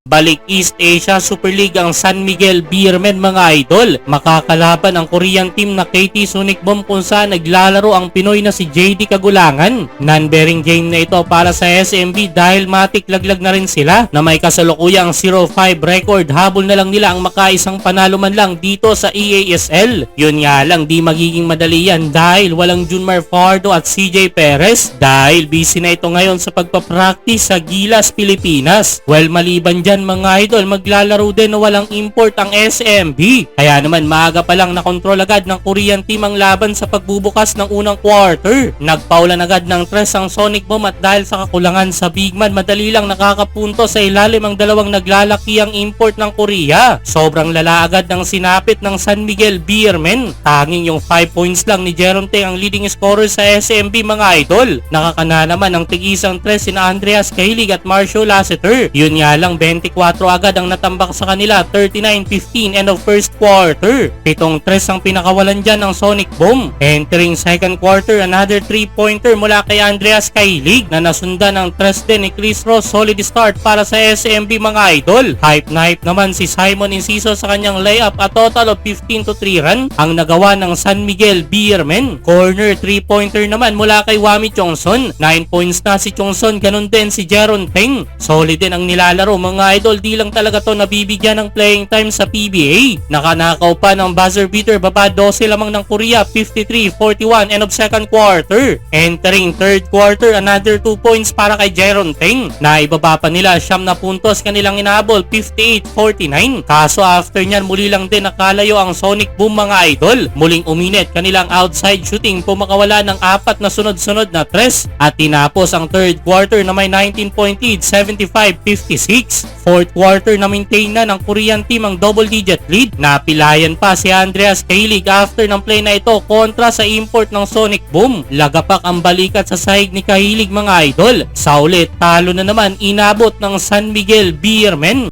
Balik East Asia Super League ang San Miguel Beermen mga idol. Makakalaban ang Korean team na KT Sonic Boom kung saan naglalaro ang Pinoy na si JD Kagulangan. Non-bearing game na ito para sa SMB dahil matik laglag na rin sila na may kasalukuyang 0-5 record. Habol na lang nila ang makaisang panalo man lang dito sa EASL. Yun nga lang, di magiging madali yan dahil walang Junmar Fardo at CJ Perez dahil busy na ito ngayon sa pagpapractice sa Gilas, Pilipinas. Well, maliban dyan mga idol, maglalaro din na walang import ang SMB. Kaya naman maaga pa lang nakontrol agad ng Korean team ang laban sa pagbubukas ng unang quarter. Nagpaulan agad ng tres ang Sonic Boom at dahil sa kakulangan sa big man, madali lang nakakapunto sa ilalim ang dalawang naglalaki ang import ng Korea. Sobrang lala agad ng sinapit ng San Miguel Beermen. Tanging yung 5 points lang ni Jeron Teng ang leading scorer sa SMB mga idol. Nakakana naman ang tig-isang tres sina Andreas Kailig at Marcio Lasseter. Yun nga lang, 24 agad ang natambak sa kanila, 39-15 end of first quarter. 7 tres ang pinakawalan dyan ng Sonic Boom. Entering second quarter, another 3-pointer mula kay Andreas Kailig na nasundan ng tres din ni Chris Ross. Solid start para sa SMB mga idol. Hype na hype naman si Simon Inciso sa kanyang layup at total of 15-3 run ang nagawa ng San Miguel Beermen. Corner 3-pointer naman mula kay Wami Chongson. 9 points na si Chongson, ganun din si Jeron Teng. Solid din ang nilalaro mga idol, di lang talaga to nabibigyan ng playing time sa PBA. Nakanakaw pa ng buzzer beater, baba 12 lamang ng Korea, 53-41 end of second quarter. Entering third quarter, another 2 points para kay Jeron Teng. Naibaba pa nila siyam na puntos kanilang inabol, 58-49. Kaso after nyan muli lang din nakalayo ang Sonic Boom mga idol. Muling uminit kanilang outside shooting, pumakawala ng 4 na sunod-sunod na tres at tinapos ang third quarter na may 19-point lead, 75-56. Fourth quarter na maintain na ng Korean team ang double-digit lead. Napilayan pa si Andreas Kailig after ng play na ito kontra sa import ng Sonic Boom. Lagapak ang balikat sa sahig ni Kailig mga idol. Sa ulit, talo na naman inabot ng San Miguel Beermen.